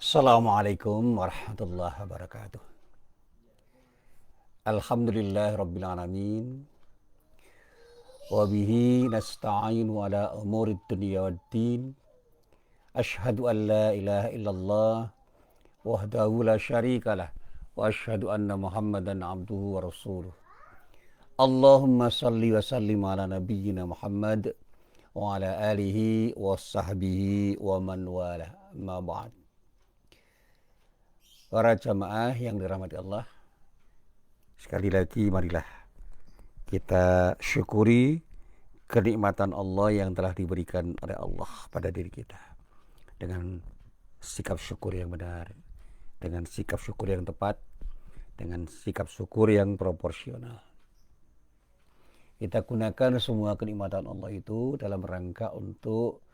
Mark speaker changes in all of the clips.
Speaker 1: Assalamualaikum warahmatullahi wabarakatuh. Alhamdulillah rabbil alamin. Wa bihi nasta'inu ala umurid dunya waddin. Ashhadu an la ilaha illallah wahdahu la syarikalah wa ashhadu anna Muhammadan abduhu wa rasuluh. Allahumma salli wa sallim ala nabiyyina Muhammad wa ala alihi wa sahbihi wa man wala. Amma ba'd. Para jamaah yang dirahmati Allah, sekali lagi marilah kita syukuri kenikmatan Allah yang telah diberikan oleh Allah pada diri kita dengan sikap syukur yang benar, dengan sikap syukur yang tepat, dengan sikap syukur yang proporsional. Kita gunakan semua kenikmatan Allah itu dalam rangka untuk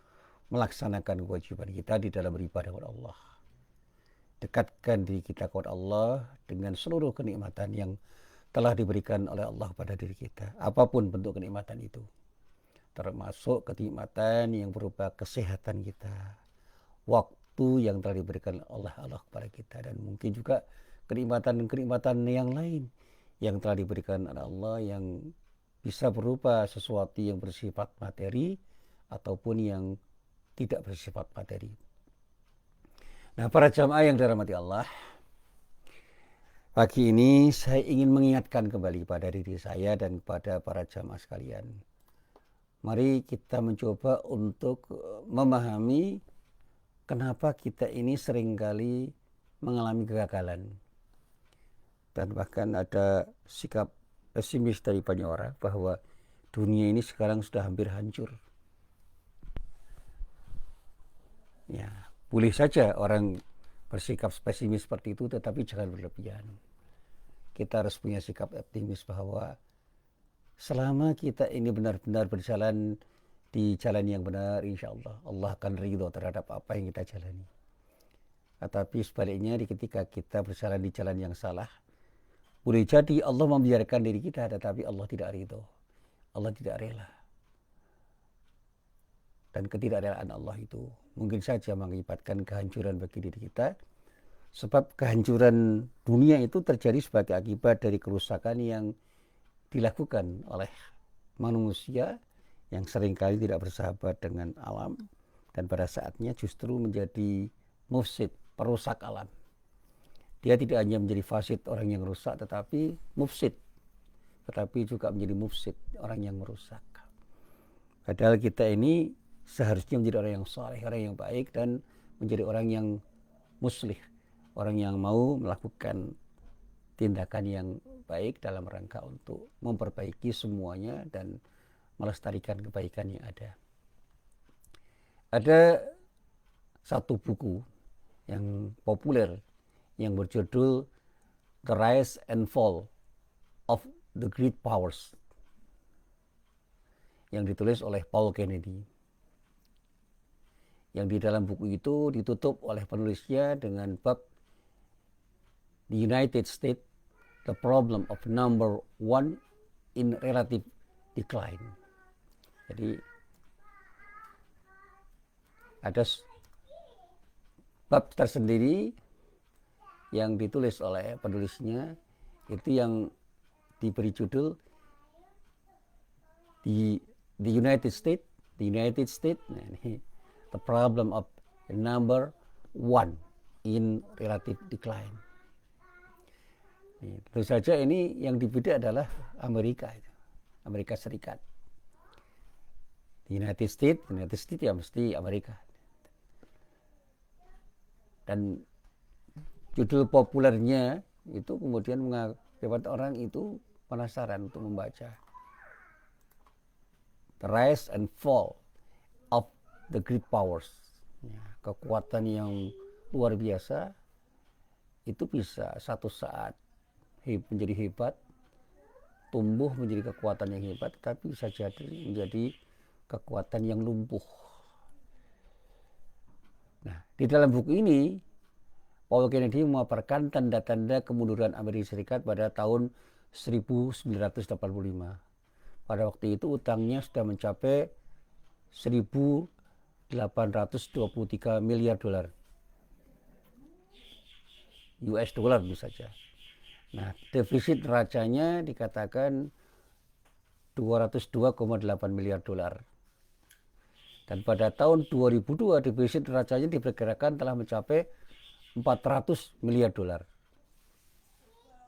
Speaker 1: melaksanakan kewajiban kita di dalam beribadah kepada Allah. Dekatkan diri kita kepada Allah dengan seluruh kenikmatan yang telah diberikan oleh Allah pada diri kita. Apapun bentuk kenikmatan itu. Termasuk kenikmatan yang berupa kesehatan kita. Waktu yang telah diberikan oleh Allah kepada kita. Dan mungkin juga kenikmatan-kenikmatan yang lain yang telah diberikan oleh Allah yang bisa berupa sesuatu yang bersifat materi ataupun yang tidak bersifat materi. Nah, para jamaah yang dirahmati Allah, pagi ini saya ingin mengingatkan kembali pada diri saya dan kepada para jamaah sekalian. Mari kita mencoba untuk memahami kenapa kita ini seringkali mengalami kegagalan. Dan bahkan ada sikap pesimis dari banyak orang bahwa dunia ini sekarang sudah hampir hancur. Ya, boleh saja orang bersikap pesimis seperti itu, tetapi jangan berlebihan. Kita harus punya sikap optimis bahwa selama kita ini benar-benar berjalan di jalan yang benar, insya Allah Allah akan ridho terhadap apa yang kita jalani. Tetapi sebaliknya, ketika kita berjalan di jalan yang salah, boleh jadi Allah membiarkan diri kita, tetapi Allah tidak ridho, Allah tidak rela. Dan ketidakrelaan Allah itu mungkin saja mengakibatkan kehancuran bagi diri kita. Sebab kehancuran dunia itu terjadi sebagai akibat dari kerusakan yang dilakukan oleh manusia yang seringkali tidak bersahabat dengan alam. Dan pada saatnya justru menjadi mufsid, perusak alam. Dia tidak hanya menjadi fasid, orang yang rusak, tetapi mufsid. Tetapi juga menjadi mufsid, orang yang merusak. Padahal kita ini seharusnya menjadi orang yang saleh, orang yang baik, dan menjadi orang yang muslih, orang yang mau melakukan tindakan yang baik dalam rangka untuk memperbaiki semuanya dan melestarikan kebaikan yang ada. Ada satu buku yang populer yang berjudul The Rise and Fall of the Great Powers yang ditulis oleh Paul Kennedy. Yang di dalam buku itu ditutup oleh penulisnya dengan bab The United States, the problem of number one in relative decline. Jadi ada bab tersendiri yang ditulis oleh penulisnya, itu yang diberi judul The United States, nah ini, the problem of number one in relative decline. Tentu saja ini yang dibidik adalah Amerika Serikat. United States ya mesti Amerika. Dan judul populernya itu kemudian mengakibatkan orang itu penasaran untuk membaca. The Rise and Fall of the Great Powers. Ya, kekuatan yang luar biasa itu bisa satu saat menjadi hebat, tumbuh menjadi kekuatan yang hebat, tapi bisa jadi menjadi kekuatan yang lumpuh. Nah, di dalam buku ini Paul Kennedy memaparkan tanda-tanda kemunduran Amerika Serikat pada tahun 1985. Pada waktu itu utangnya sudah mencapai 1.823 miliar dolar. US dollar tentu saja. Nah, defisit neracanya dikatakan 202,8 miliar dolar. Dan pada tahun 2002 defisit neracanya diperkirakan telah mencapai 400 miliar dolar.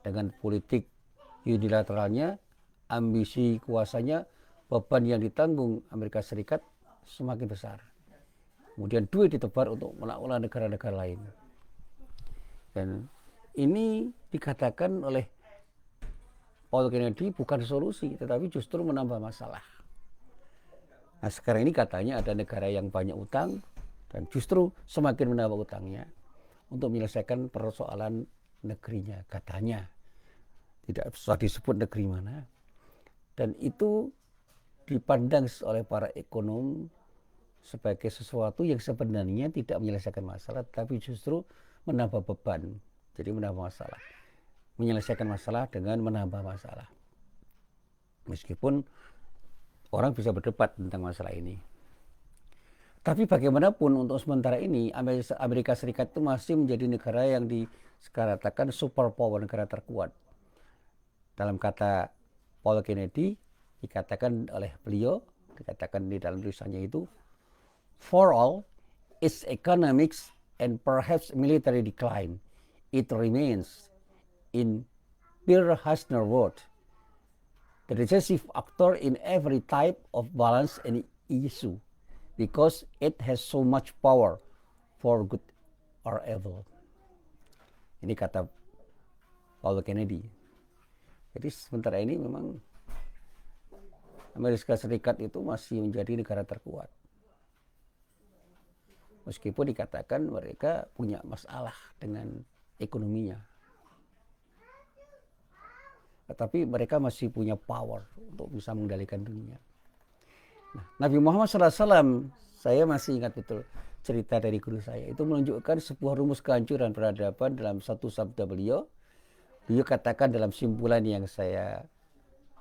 Speaker 1: Dengan politik unilateralnya, ambisi kuasanya, beban yang ditanggung Amerika Serikat semakin besar. Kemudian duit ditebar untuk melawan negara-negara lain. Dan ini dikatakan oleh Paul Kennedy bukan solusi, tetapi justru menambah masalah. Nah, sekarang ini katanya ada negara yang banyak utang dan justru semakin menambah utangnya untuk menyelesaikan persoalan negerinya, katanya. Tidak usah disebut negeri mana. Dan itu dipandang oleh para ekonom sebagai sesuatu yang sebenarnya tidak menyelesaikan masalah, tapi justru menambah beban. Jadi menambah masalah. Menyelesaikan masalah dengan menambah masalah. Meskipun orang bisa berdebat tentang masalah ini. Tapi bagaimanapun untuk sementara ini Amerika Serikat itu masih menjadi negara yang dikatakan superpower, negara terkuat. Dalam kata Paul Kennedy, dikatakan oleh beliau, dikatakan di dalam tulisannya itu, for all its economics and perhaps military decline, it remains in Pierre Hasner word, the decisive actor in every type of balance and issue, because it has so much power for good or evil. Ini kata Paul Kennedy. Jadi sementara ini memang Amerika Serikat itu masih menjadi negara terkuat. Meskipun dikatakan mereka punya masalah dengan ekonominya. Tetapi mereka masih punya power untuk bisa mengendalikan dunia. Nah, Nabi Muhammad SAW, saya masih ingat betul cerita dari guru saya. Itu menunjukkan sebuah rumus kehancuran peradaban dalam satu sabda beliau. Beliau katakan dalam simpulan yang saya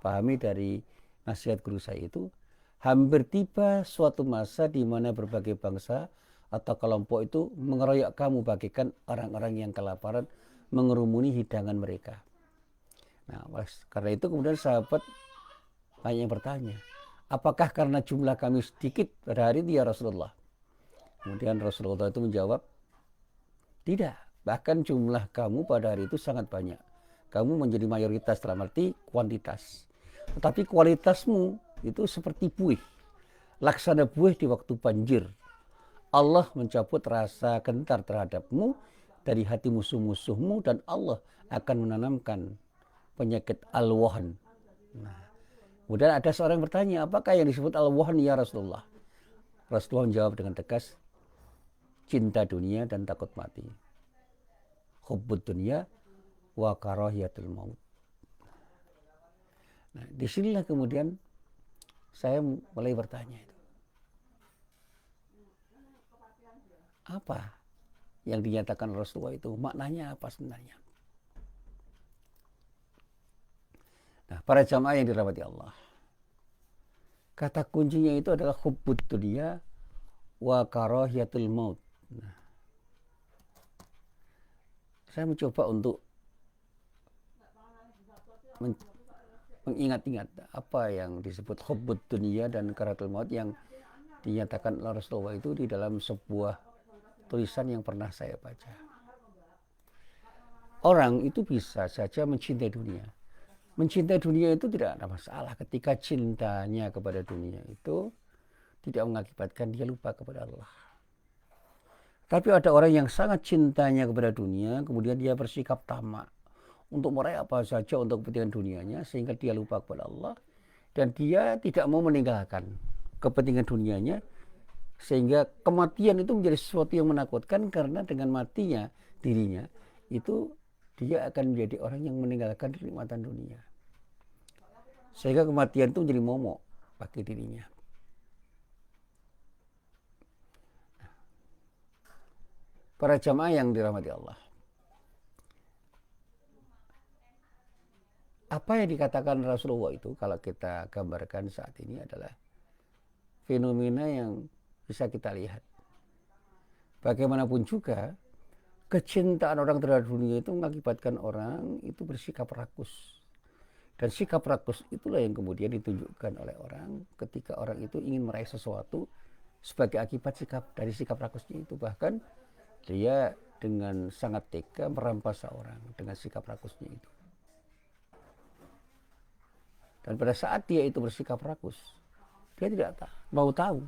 Speaker 1: pahami dari nasihat guru saya itu, hampir tiba suatu masa di mana berbagai bangsa atau kelompok itu mengeroyok kamu bagaikan orang-orang yang kelaparan mengerumuni hidangan mereka. Nah, karena itu kemudian sahabat banyak yang bertanya, apakah karena jumlah kami sedikit pada hari itu ya Rasulullah? Kemudian Rasulullah itu menjawab, tidak, bahkan jumlah kamu pada hari itu sangat banyak. Kamu menjadi mayoritas dalam arti kuantitas. Tetapi kualitasmu itu seperti buih. Laksana buih di waktu banjir. Allah mencabut rasa gentar terhadapmu dari hati musuh-musuhmu dan Allah akan menanamkan penyakit al-wahan. Nah, kemudian ada seorang yang bertanya, apakah yang disebut al-wahan ya Rasulullah? Rasulullah menjawab dengan tegas, cinta dunia dan takut mati. Hubbud dunia wa karahiyatul maut. Nah, disinilah kemudian saya mulai bertanya itu. Apa yang dinyatakan Rasulullah itu? Maknanya apa sebenarnya? Nah, para jamaah yang dirahmati Allah, kata kuncinya itu adalah hubbud dunia wa karahiyatul maut. Nah, saya mencoba untuk mengingat-ingat apa yang disebut hubbud dunia dan karahiyatul maut yang dinyatakan oleh Rasulullah itu di dalam sebuah tulisan yang pernah saya baca. Orang itu bisa saja mencintai dunia. Mencintai dunia itu tidak ada masalah ketika cintanya kepada dunia itu tidak mengakibatkan dia lupa kepada Allah. Tapi ada orang yang sangat cintanya kepada dunia, kemudian dia bersikap tamak untuk meraih apa saja untuk kepentingan dunianya, sehingga dia lupa kepada Allah. Dan dia tidak mau meninggalkan kepentingan dunianya, sehingga kematian itu menjadi sesuatu yang menakutkan, karena dengan matinya dirinya itu dia akan menjadi orang yang meninggalkan kenikmatan dunia. Sehingga kematian itu menjadi momok bagi dirinya. Para jamaah yang dirahmati Allah, apa yang dikatakan Rasulullah itu kalau kita gambarkan saat ini adalah fenomena yang bisa kita lihat. Bagaimanapun juga, kecintaan orang terhadap dunia itu mengakibatkan orang itu bersikap rakus. Dan sikap rakus itulah yang kemudian ditunjukkan oleh orang ketika orang itu ingin meraih sesuatu sebagai akibat sikap rakusnya itu. Bahkan dia dengan sangat tega merampas seorang dengan sikap rakusnya itu. Dan pada saat dia itu bersikap rakus, dia tidak mau tahu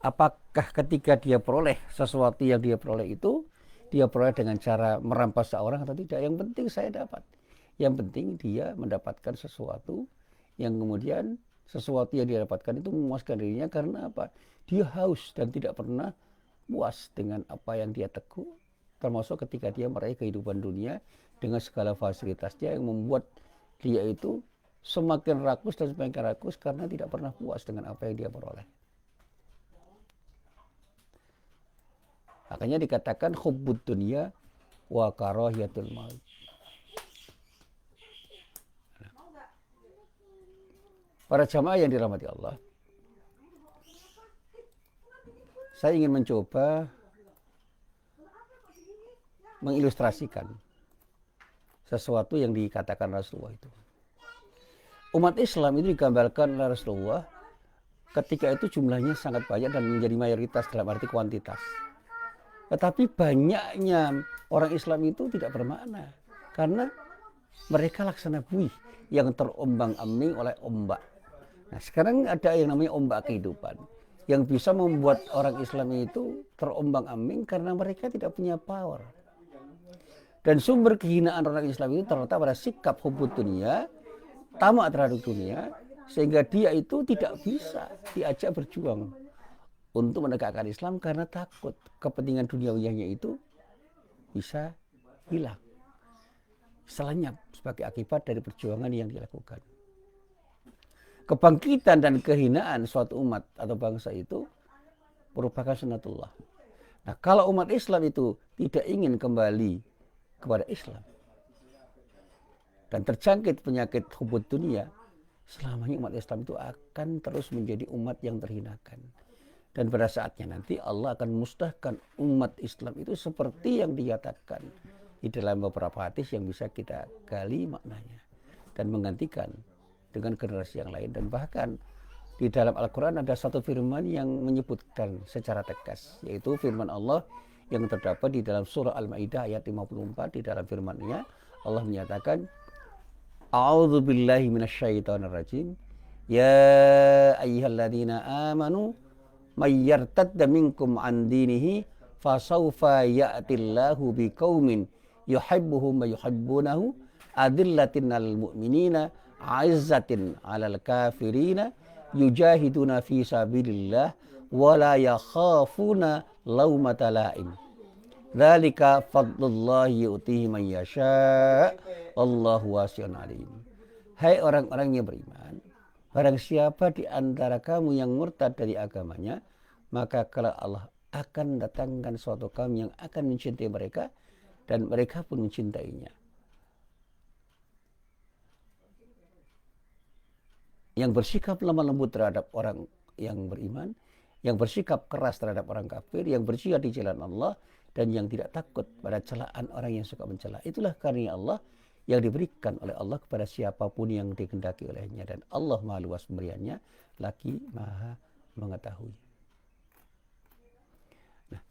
Speaker 1: apakah ketika dia peroleh sesuatu yang dia peroleh itu, dia peroleh dengan cara merampas seorang atau tidak. Yang penting saya dapat. Yang penting dia mendapatkan sesuatu yang kemudian sesuatu yang dia dapatkan itu memuaskan dirinya karena apa? Dia haus dan tidak pernah puas dengan apa yang dia tekuk, termasuk ketika dia meraih kehidupan dunia dengan segala fasilitasnya yang membuat dia itu semakin rakus dan semakin rakus karena tidak pernah puas dengan apa yang dia peroleh. Makanya dikatakan hubbud dunya wa karahiyatul maut. Para jamaah yang dirahmati Allah, saya ingin mencoba mengilustrasikan sesuatu yang dikatakan Rasulullah itu. Umat Islam itu digambarkan oleh Rasulullah ketika itu jumlahnya sangat banyak dan menjadi mayoritas dalam arti kuantitas. Tetapi banyaknya orang Islam itu tidak bermakna karena mereka laksana buih yang terombang-ambing oleh ombak. Nah, sekarang ada yang namanya ombak kehidupan yang bisa membuat orang Islam itu terombang-ambing karena mereka tidak punya power. Dan sumber kehinaan orang Islam itu terletak pada sikap hubbud dunia, tamak terhadap dunia, sehingga dia itu tidak bisa diajak berjuang untuk menegakkan Islam karena takut kepentingan duniawinya itu bisa hilang, selenyap sebagai akibat dari perjuangan yang dilakukan. Kebangkitan dan kehinaan suatu umat atau bangsa itu merupakan sunnatullah. Nah, kalau umat Islam itu tidak ingin kembali kepada Islam dan terjangkit penyakit hubbud dunia, selamanya umat Islam itu akan terus menjadi umat yang terhinakan. Dan pada saatnya nanti Allah akan musnahkan umat Islam itu seperti yang dikatakan di dalam beberapa hadis yang bisa kita gali maknanya dan menggantikan dengan generasi yang lain. Dan bahkan di dalam Al-Quran ada satu firman yang menyebutkan secara tegas, yaitu firman Allah yang terdapat di dalam surah Al-Maidah ayat 54. Di dalam firman-Nya Allah menyatakan, A'udzu billahi minasyaitonir rajim. Ya ayyuhalladzina amanu may yartadda minkum an dinihi fasawfa ya'tillahu biqaumin yuhibbuhum wa yuhibbunahu adillatin 'alal mu'minina 'izzatin 'alal kafirina yujahiduna fi sabilillah wa la yakhafuna laumata la'im. Dzalika fadlullahi yu'tihi man yasha. Allahu wasi'un 'alim. Hai orang-orang yang beriman, barang siapa di antara kamu yang murtad dari agamanya, maka kalau Allah akan datangkan suatu kaum yang akan mencintai mereka dan mereka pun mencintainya. Yang bersikap lemah lembut terhadap orang yang beriman, yang bersikap keras terhadap orang kafir, yang berjihad di jalan Allah, dan yang tidak takut pada celaan orang yang suka mencela. Itulah karunia Allah yang diberikan oleh Allah kepada siapapun yang dikehendaki olehnya. Dan Allah maha luas pemberiannya, lagi maha mengetahui. Nah,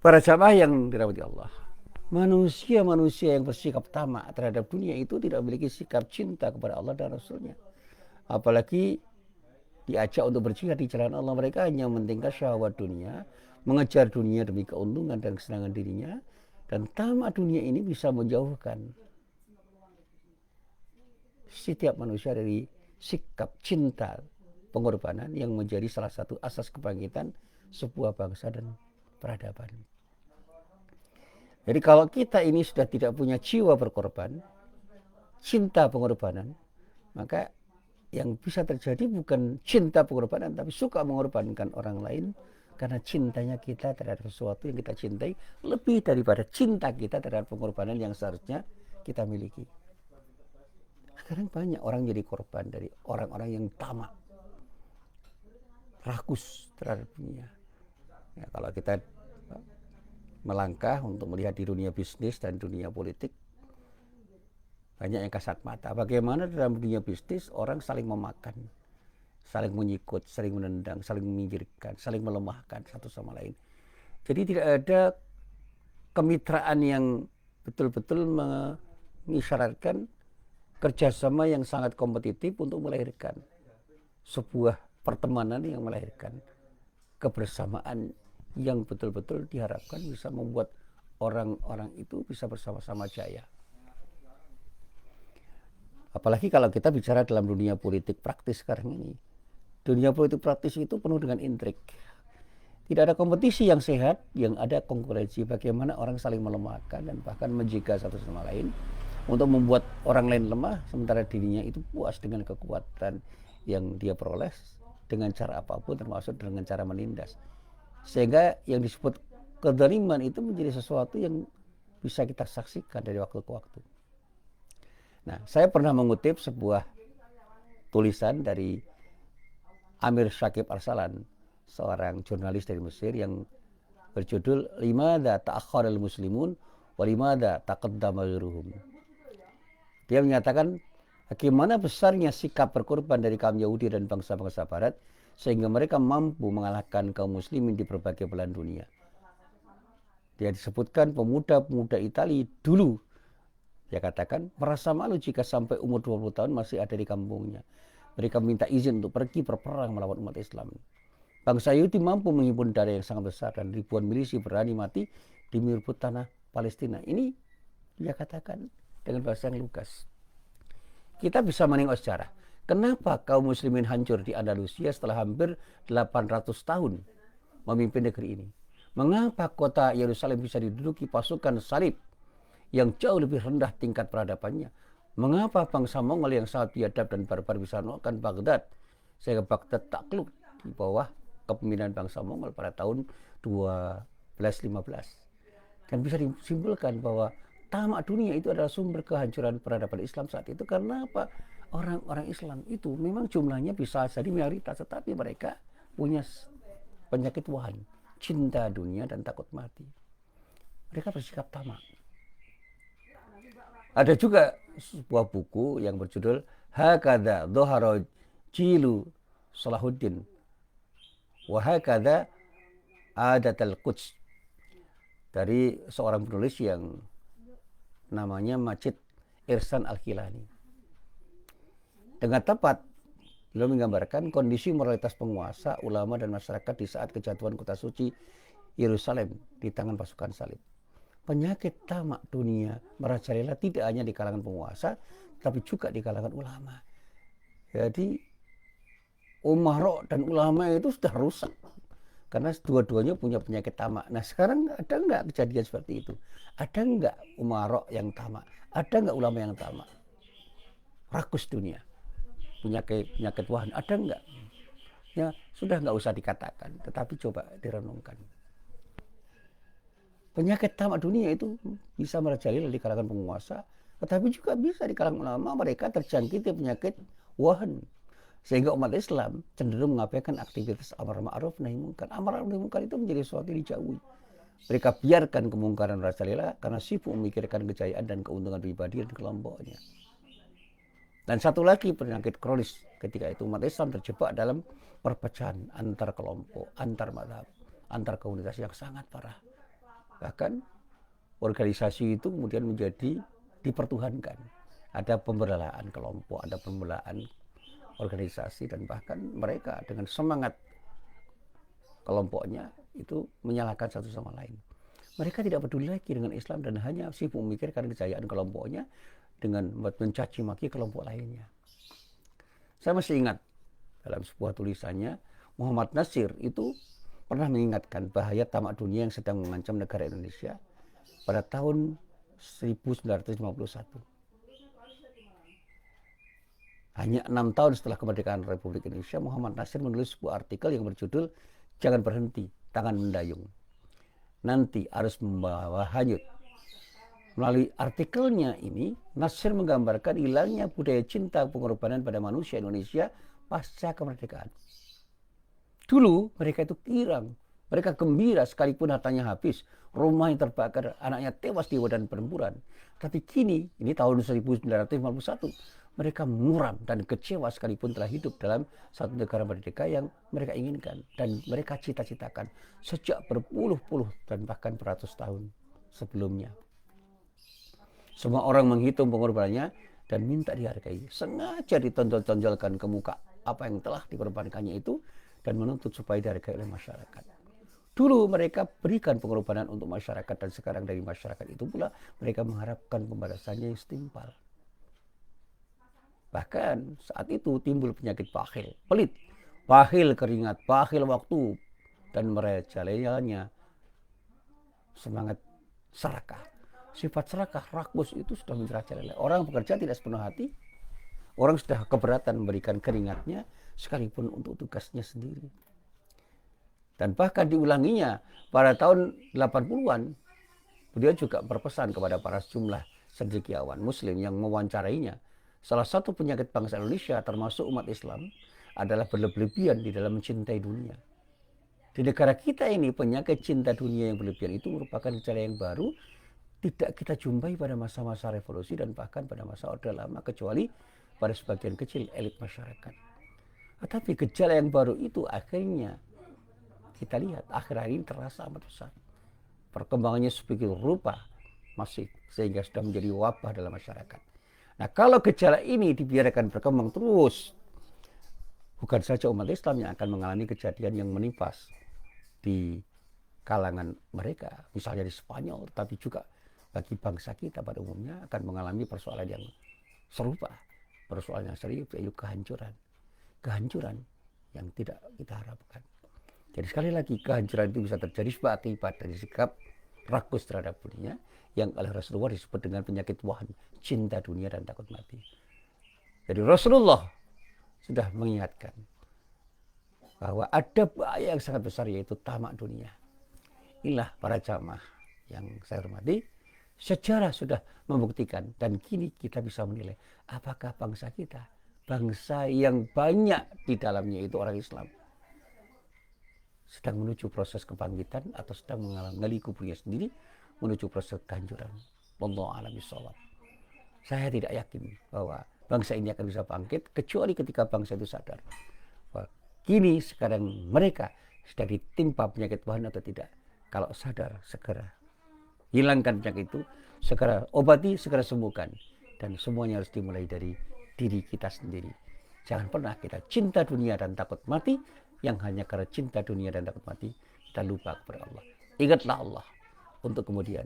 Speaker 1: para jamaah yang dirahmati Allah, manusia-manusia yang bersikap tamak terhadap dunia itu tidak memiliki sikap cinta kepada Allah dan Rasulnya. Apalagi diajak untuk berjihad di jalan Allah, mereka hanya mementingkan syahwat dunia, mengejar dunia demi keuntungan dan kesenangan dirinya. Dan tamak dunia ini bisa menjauhkan setiap manusia dari sikap cinta pengorbanan yang menjadi salah satu asas kebangkitan sebuah bangsa dan peradaban. Jadi kalau kita ini sudah tidak punya jiwa berkorban, cinta pengorbanan, maka yang bisa terjadi bukan cinta pengorbanan, tapi suka mengorbankan orang lain karena cintanya kita terhadap sesuatu yang kita cintai lebih daripada cinta kita terhadap pengorbanan yang seharusnya kita miliki. Sekarang banyak orang jadi korban dari orang-orang yang tamak, rakus terhadap dunia. Ya, kalau kita melangkah untuk melihat di dunia bisnis dan dunia politik, banyak yang kasat mata. Bagaimana dalam dunia bisnis orang saling memakan, saling menyikut, saling menendang, saling meminggirkan, saling melemahkan satu sama lain. Jadi tidak ada kemitraan yang betul-betul mengisyaratkan kerjasama yang sangat kompetitif untuk melahirkan sebuah pertemanan yang melahirkan kebersamaan yang betul-betul diharapkan bisa membuat orang-orang itu bisa bersama-sama jaya. Apalagi kalau kita bicara dalam dunia politik praktis sekarang ini. Dunia politik praktis itu penuh dengan intrik. Tidak ada kompetisi yang sehat, yang ada konkurensi. Bagaimana orang saling melemahkan dan bahkan menjaga satu sama lain untuk membuat orang lain lemah, sementara dirinya itu puas dengan kekuatan yang dia peroleh dengan cara apapun, termasuk dengan cara menindas. Sehingga yang disebut kezaliman itu menjadi sesuatu yang bisa kita saksikan dari waktu ke waktu. Nah, saya pernah mengutip sebuah tulisan dari Amir Syakib Arsalan, seorang jurnalis dari Mesir yang berjudul Limadha ta'akhkharal muslimun wa limadha taqaddama ghairuhum. Dia menyatakan bagaimana besarnya sikap berkorban dari kaum Yahudi dan bangsa-bangsa Barat sehingga mereka mampu mengalahkan kaum muslimin di berbagai belahan dunia. Dia disebutkan pemuda-pemuda Italia dulu, dia katakan, merasa malu jika sampai umur 20 tahun masih ada di kampungnya. Mereka minta izin untuk pergi berperang melawan umat Islam. Bangsa Yahudi mampu menghimpun dana yang sangat besar dan ribuan milisi berani mati demi merebut tanah Palestina. Ini dia katakan dengan bahasa yang lugas. Kita bisa menengok sejarah. Kenapa kaum muslimin hancur di Andalusia setelah hampir 800 tahun memimpin negeri ini? Mengapa kota Yerusalem bisa diduduki pasukan salib yang jauh lebih rendah tingkat peradabannya? Mengapa bangsa Mongol yang sangat biadab dan barbar bisa menaklukkan Baghdad sehingga Baghdad takluk di bawah kepemimpinan bangsa Mongol pada tahun 1215? Dan bisa disimpulkan bahwa tamak dunia itu adalah sumber kehancuran peradaban Islam saat itu. Karena apa? Orang-orang Islam itu memang jumlahnya bisa jadi mayoritas, tetapi mereka punya penyakit wahan, cinta dunia dan takut mati. Mereka bersikap tamak. Ada juga sebuah buku yang berjudul Hakadha Dhahara Jilu Salahuddin wa Hakadha Adatul Quds, dari seorang penulis yang namanya Majid Irsan Al-Khilani. Dengan tepat beliau menggambarkan kondisi moralitas penguasa, ulama dan masyarakat di saat kejatuhan kota suci Yerusalem di tangan pasukan salib. Penyakit tamak dunia merajalela tidak hanya di kalangan penguasa, tapi juga di kalangan ulama. Jadi umara dan ulama itu sudah rusak karena dua-duanya punya penyakit tamak. Nah, sekarang ada nggak kejadian seperti itu? Ada nggak umara yang tamak? Ada nggak ulama yang tamak? Rakus dunia, penyakit wahan, ada nggak? Ya sudah nggak usah dikatakan, tetapi coba direnungkan. Penyakit tamak dunia itu bisa merajalela di kalangan penguasa, tetapi juga bisa di kalangan ulama. Mereka terjangkit penyakit wahan, sehingga umat Islam cenderung mengabaikan aktivitas amar ma'ruf nahi munkar. Amar ma'ruf nahi munkar itu menjadi sesuatu yang dijauhi. Mereka biarkan kemungkaran merajalela karena sibuk memikirkan kejayaan dan keuntungan pribadi dan kelompoknya. Dan satu lagi penyakit kronis ketika itu umat Islam terjebak dalam perpecahan antar kelompok, antar mazhab, antar komunitas yang sangat parah. Bahkan organisasi itu kemudian menjadi dipertuhankan. Ada pembelaan kelompok, ada pembelaan organisasi, dan bahkan mereka dengan semangat kelompoknya itu menyalahkan satu sama lain. Mereka tidak peduli lagi dengan Islam dan hanya sibuk memikirkan kejayaan kelompoknya dengan mencaci maki kelompok lainnya. Saya masih ingat dalam sebuah tulisannya, Muhammad Nasir itu pernah mengingatkan bahaya tamak dunia yang sedang mengancam negara Indonesia pada tahun 1951. Hanya 6 tahun setelah kemerdekaan Republik Indonesia, Muhammad Nasir menulis sebuah artikel yang berjudul Jangan Berhenti, Tangan Mendayung. Nanti harus membawa hanyut. Melalui artikelnya ini, Nasir menggambarkan hilangnya budaya cinta pengorbanan pada manusia Indonesia pasca kemerdekaan. Dulu mereka itu girang Mereka gembira sekalipun hartanya habis, rumah yang terbakar, anaknya tewas di medan pertempuran. Tapi kini, ini tahun 1951, mereka muram dan kecewa sekalipun telah hidup dalam satu negara merdeka yang mereka inginkan. Dan mereka cita-citakan sejak berpuluh-puluh dan bahkan beratus tahun sebelumnya. Semua orang menghitung pengorbanannya dan minta dihargai. Sengaja ditonjol-tonjolkan ke muka apa yang telah dikorbankannya itu dan menuntut supaya dihargai oleh masyarakat. Dulu mereka berikan pengorbanan untuk masyarakat dan sekarang dari masyarakat itu pula mereka mengharapkan pembalasannya yang setimpal. Bahkan saat itu timbul penyakit bakhil, pelit, bakhil keringat, bakhil waktu, dan merajalainya semangat serakah. Sifat serakah, rakus itu sudah merajalela. Orang bekerja tidak sepenuh hati, orang sudah keberatan memberikan keringatnya sekalipun untuk tugasnya sendiri. Dan bahkan diulanginya pada tahun 80-an, beliau juga berpesan kepada para sejumlah cendekiawan muslim yang mewawancarainya. Salah satu penyakit bangsa Indonesia termasuk umat Islam adalah berlebihan di dalam mencintai dunia. Di negara kita ini penyakit cinta dunia yang berlebihan itu merupakan gejala yang baru, tidak kita jumpai pada masa-masa revolusi dan bahkan pada masa Orde Lama kecuali pada sebagian kecil elit masyarakat. Tetapi gejala yang baru itu akhirnya kita lihat akhir-akhir ini terasa amat besar. Perkembangannya sebegitu rupa masif sehingga sudah menjadi wabah dalam masyarakat. Nah, kalau gejala ini dibiarkan berkembang terus, bukan saja umat Islam yang akan mengalami kejadian yang menimpas di kalangan mereka, misalnya di Spanyol, tetapi juga bagi bangsa kita pada umumnya akan mengalami persoalan yang serupa, persoalan yang serius, yaitu kehancuran. Kehancuran yang tidak kita harapkan. Jadi sekali lagi kehancuran itu bisa terjadi sebab akibat dari sikap rakus terhadap dunia yang oleh Rasulullah disebut dengan penyakit wahan, cinta dunia dan takut mati. Jadi Rasulullah sudah mengingatkan bahwa ada bahaya yang sangat besar yaitu tamak dunia. Inilah para jamaah yang saya hormati, sejarah sudah membuktikan dan kini kita bisa menilai apakah bangsa kita, bangsa yang banyak di dalamnya itu orang Islam, sedang menuju proses kebangkitan atau sedang mengalami kuburnya sendiri menuju proses kehancuran. Wallahu a'lam bishawab. Saya tidak yakin bahwa bangsa ini akan bisa bangkit kecuali ketika bangsa itu sadar bahwa kini sekarang mereka sedang ditimpa penyakit wahan atau tidak. Kalau sadar, segera hilangkan penyakit itu, segera obati, segera sembuhkan. Dan semuanya harus dimulai dari diri kita sendiri. Jangan pernah kita cinta dunia dan takut mati, yang hanya karena cinta dunia dan takut mati, kita lupa kepada Allah. Ingatlah Allah untuk kemudian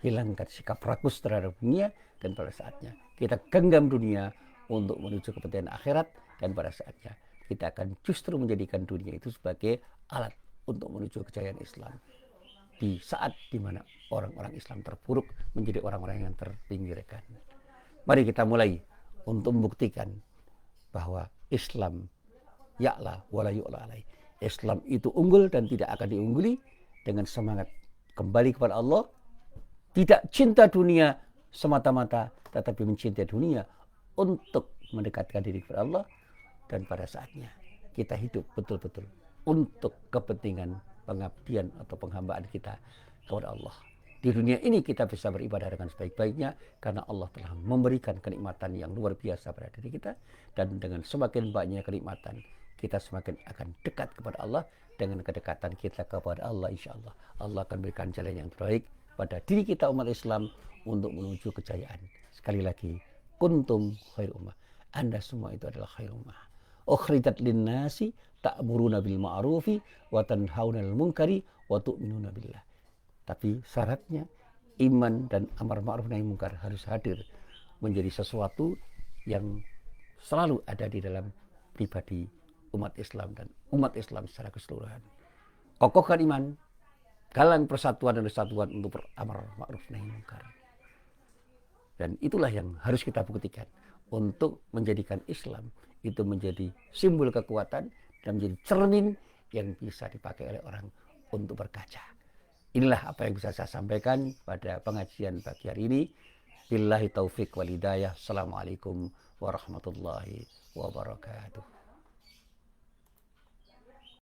Speaker 1: hilangkan sikap rakus terhadap dunia, dan pada saatnya kita genggam dunia untuk menuju kepentingan akhirat, dan pada saatnya kita akan justru menjadikan dunia itu sebagai alat untuk menuju kejayaan Islam. Di saat dimana orang-orang Islam terpuruk menjadi orang-orang yang terpinggirkan. Mari kita mulai untuk membuktikan bahwa Islam ya'la wala yu'la alaih. Islam itu unggul dan tidak akan diungguli dengan semangat kembali kepada Allah. Tidak cinta dunia semata-mata, tetapi mencintai dunia untuk mendekatkan diri kepada Allah. Dan pada saatnya kita hidup betul-betul untuk kepentingan pengabdian atau penghambaan kita kepada Allah. Di dunia ini kita bisa beribadah dengan sebaik-baiknya karena Allah telah memberikan kenikmatan yang luar biasa pada diri kita, dan dengan semakin banyaknya kenikmatan kita semakin akan dekat kepada Allah. Dengan kedekatan kita kepada Allah, insya Allah Allah akan berikan jalan yang terbaik pada diri kita umat Islam untuk menuju kejayaan. Sekali lagi, kuntum khair ummah. Anda semua itu adalah khair ummah. Ukhrijat linnasi ta'muruna bil ma'rufi wa tanhauna 'anil munkari wa tu'minuna billah. Tapi syaratnya iman dan amar ma'ruf nahi munkar harus hadir menjadi sesuatu yang selalu ada di dalam pribadi umat Islam dan umat Islam secara keseluruhan. Kokohkan iman, galang persatuan dan kesatuan untuk beramar ma'ruf nahi munkar. Dan itulah yang harus kita buktikan untuk menjadikan Islam itu menjadi simbol kekuatan dan menjadi cermin yang bisa dipakai oleh orang untuk berkaca. Inilah apa yang bisa saya sampaikan pada pengajian pagi hari ini. Billahi taufik wal hidayah. Assalamualaikum warahmatullahi wabarakatuh.